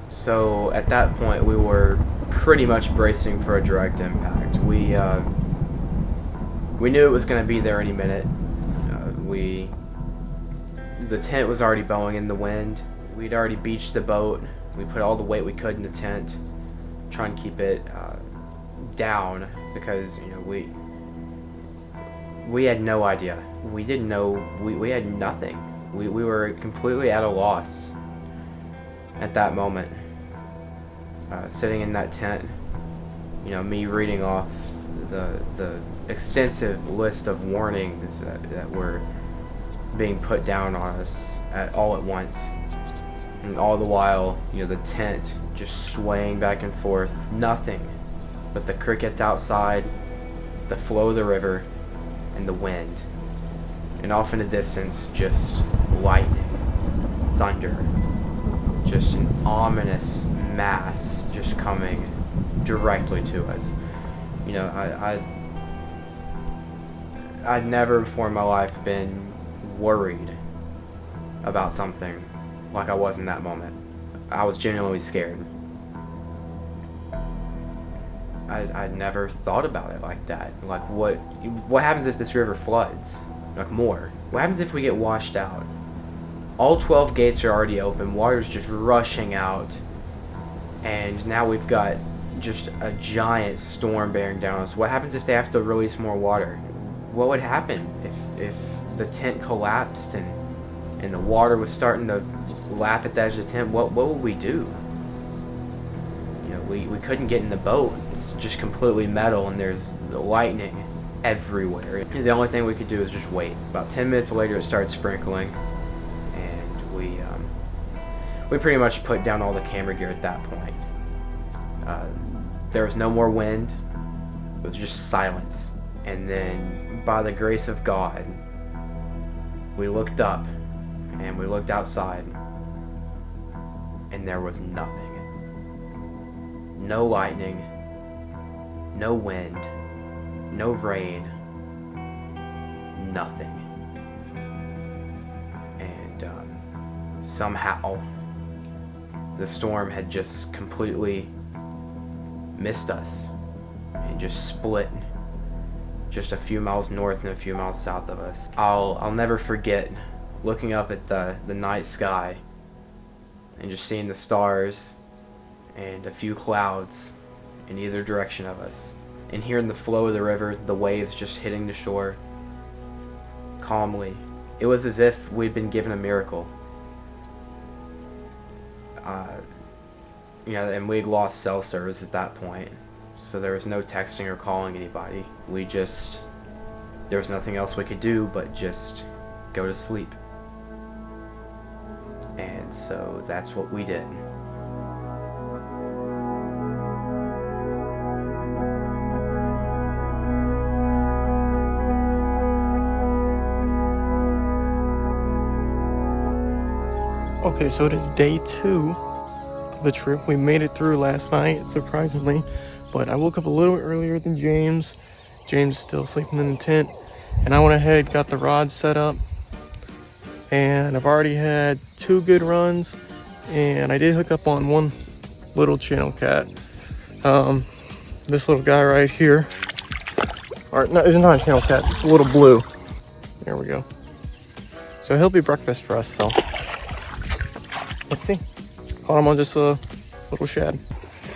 So at that point, we were pretty much bracing for a direct impact. We knew it was going to be there any minute. The tent was already bowing in the wind. We'd already beached the boat. We put all the weight we could in the tent, trying to keep it down, because we had no idea. We didn't know. We had nothing. We were completely at a loss at that moment. Sitting in that tent, me reading off the extensive list of warnings that were being put down on us all at once, and all the while, the tent just swaying back and forth, nothing but the crickets outside, the flow of the river, and the wind, and off in the distance, just lightning, thunder, just an ominous mass just coming directly to us. I'd never before in my life been worried about something like I was in that moment. I was genuinely scared. I'd never thought about it like that. Like, what happens if this river floods? Like, more? What happens if we get washed out? All 12 gates are already open, water's just rushing out, and now we've got just a giant storm bearing down on us. What happens if they have to release more water? What would happen if the tent collapsed and the water was starting to lap at the edge of the tent? What would we do? We couldn't get in the boat. It's just completely metal, and there's lightning everywhere. The only thing we could do is just wait. About 10 minutes later, it started sprinkling, and we pretty much put down all the camera gear at that point. There was no more wind. It was just silence. And then, by the grace of God, we looked up and we looked outside, and there was nothing. No lightning, no wind, no rain, nothing. And somehow the storm had just completely missed us and just split just a few miles north and a few miles south of us. I'll never forget looking up at the night sky and just seeing the stars and a few clouds in either direction of us, and hearing the flow of the river, the waves just hitting the shore calmly. It was as if we'd been given a miracle. And we'd lost cell service at that point, so there was no texting or calling anybody. There was nothing else we could do but just go to sleep. And so that's what we did. Okay, so it is day 2 of the trip. We made it through last night, surprisingly, but I woke up a little earlier than James. James is still sleeping in the tent, and I went ahead, got the rods set up, and I've already had 2 good runs, and I did hook up on one little channel cat. This little guy right here, or no, it's not a channel cat, it's a little blue. There we go. So he'll be breakfast for us, so let's see. Caught him on just a little shad.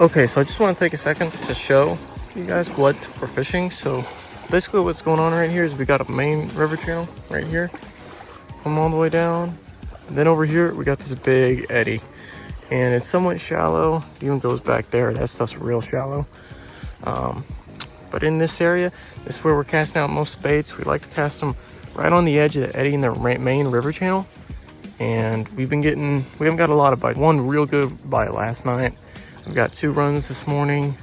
Okay, so I just want to take a second to show you guys what we're fishing. So basically what's going on right here is we got a main river channel right here, come all the way down. And then over here, we got this big eddy, and it's somewhat shallow. It even goes back there. That stuff's real shallow. But in this area, this is where we're casting out most baits. We like to cast them right on the edge of the eddy in the main river channel. And we haven't got a lot of bites. One real good bite last night. I've got 2 runs this morning,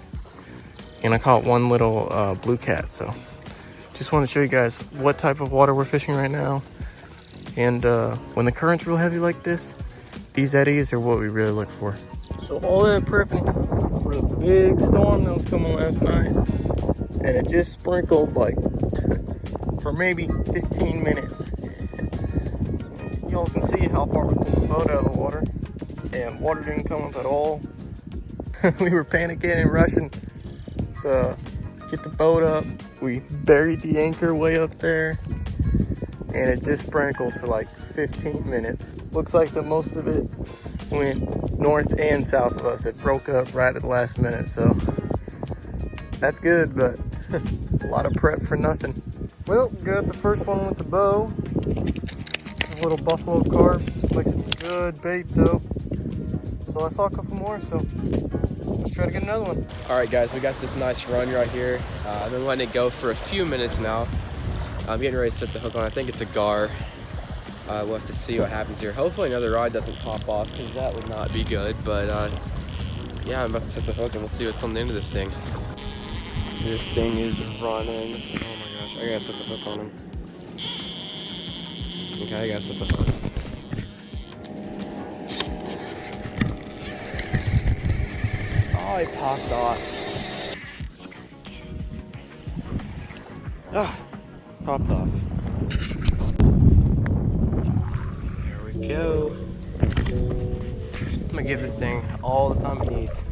and I caught one little blue cat. So just want to show you guys what type of water we're fishing right now. And when the current's real heavy like this, these eddies are what we really look for. So all that prepping for the big storm that was coming last night, and it just sprinkled like for maybe 15 minutes. Y'all can see how far we pulled the boat out of the water. and water didn't come up at all. We were panicking and rushing to get the boat up. We buried the anchor way up there, and it just sprinkled for like 15 minutes. Looks like that most of it went north and south of us. It broke up right at the last minute, so that's good, but a lot of prep for nothing. Well, got the first one with the bow. This little buffalo carp. Makes some good bait though. So I saw a couple more, so let's try to get another one. All right, guys, we got this nice run right here. I've been letting it go for a few minutes now. I'm getting ready to set the hook on. I think it's a gar. We'll have to see what happens here. Hopefully another rod doesn't pop off, because that would not be good. But yeah, I'm about to set the hook and we'll see what's on the end of this thing. This thing is running. Oh my gosh, I gotta set the hook on him. Okay, I gotta set the hook. Oh, it popped off. Ah, popped off. There we go. I'm gonna give this thing all the time it needs.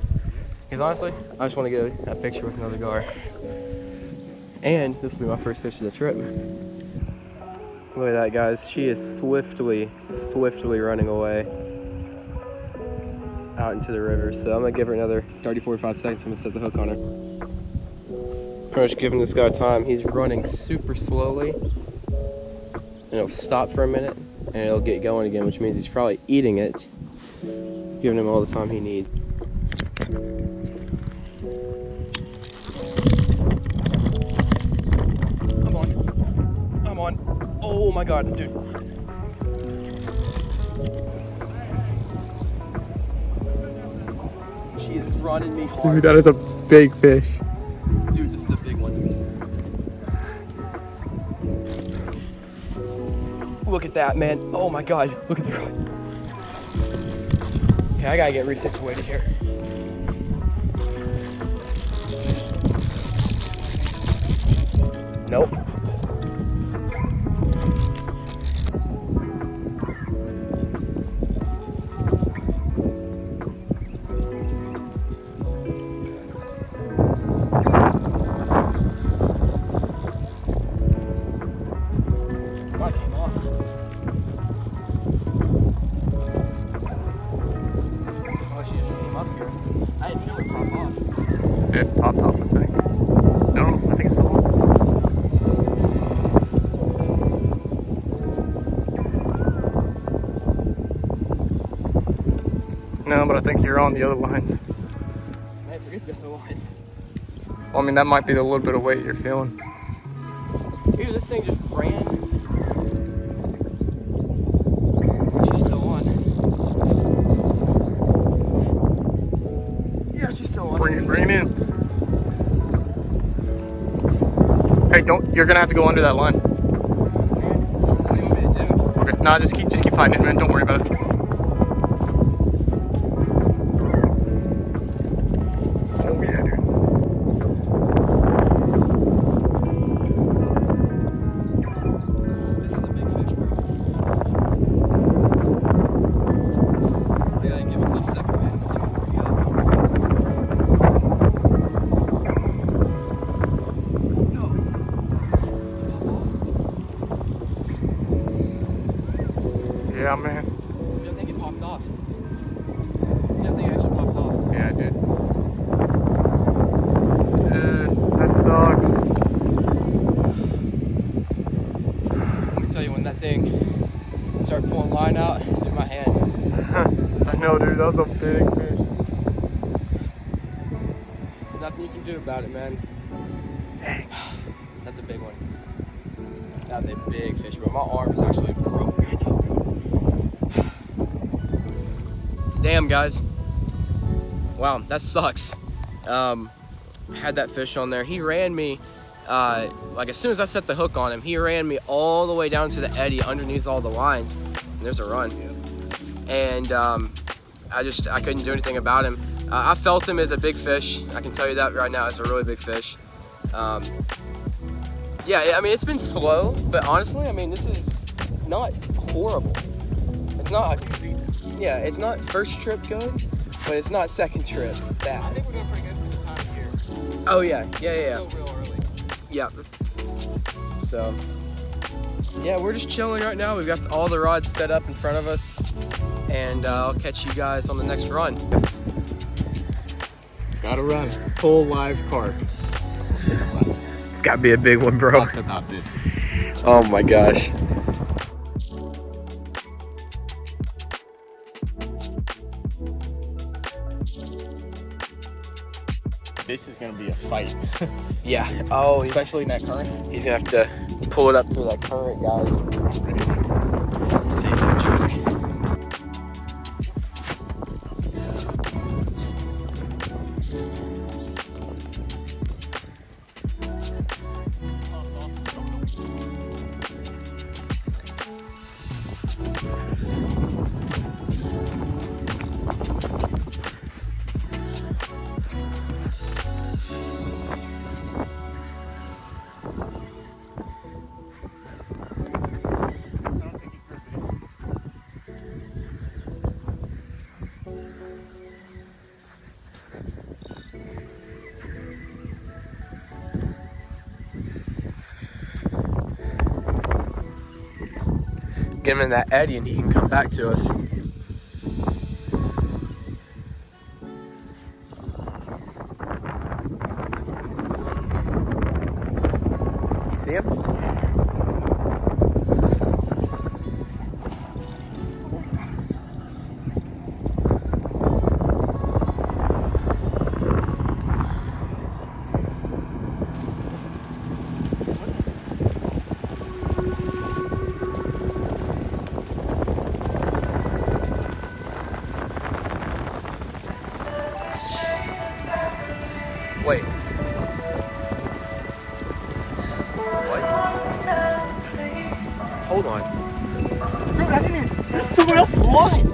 Because honestly, I just want to get a picture with another gar. And this will be my first fish of the trip. Look at that, guys. She is swiftly running away out into the river. So I'm gonna give her another 30-45 seconds. I'm gonna set the hook on her. Pretty much giving this guy time. He's running super slowly. And it'll stop for a minute and it'll get going again, which means he's probably eating it. Giving him all the time he needs. I'm on. Oh my god, dude. She is running me hard. Dude, that is a big fish. Dude, this is a big one. Look at that, man. Oh my god, look at the rod. Okay, I gotta get resituated here. Nope. It popped off, I think. No, I think it's still on. No, but I think you're on the other lines. I forget the other lines. Well, I mean, that might be the little bit of weight you're feeling. Dude, this thing just ran. She's still on. Yeah, she's still on. Bring it in. Hey, you're gonna have to go under that line. What do you want me to do? Okay, nah, just keep fighting it, man. Don't worry about it. Oh yeah, dude. This is a big fish, bro. I gotta give myself a second, man. This thing is pretty good. Yeah, man. I think it popped off. I think it actually popped off. Yeah, it did. Dude, that sucks. Let me tell you, when that thing started pulling line out, it was in my hand. I know, dude. That was a big fish. Nothing you can do about it, man. Dang. That's a big one. That was a big fish, bro. My arm is actually broke right now. Damn, guys. Wow, that sucks. Had that fish on there. He ran me, like as soon as I set the hook on him, he ran me all the way down to the eddy underneath all the lines. And there's a run. And I couldn't do anything about him. I felt him as a big fish. I can tell you that right now. It's a really big fish. Yeah, I mean, it's been slow, but honestly, I mean, this is not horrible. It's not like Yeah, it's not first trip good, but it's not second trip bad. I think we're doing pretty good for the time of year. Oh yeah. It's still real early. Yeah. So, yeah, we're just chilling right now. We've got all the rods set up in front of us, and I'll catch you guys on the next run. Gotta run. Full live carp. Gotta be a big one, bro. Talked about this. Oh my gosh. This is gonna be a fight. Yeah. Oh, Especially in that current. he's gonna have to pull it up through that current, guys. See, no joke. Get him in that eddy and he can come back to us. You see him? Wait. What? Hold on. Dude, I didn't even. This is someone else's line.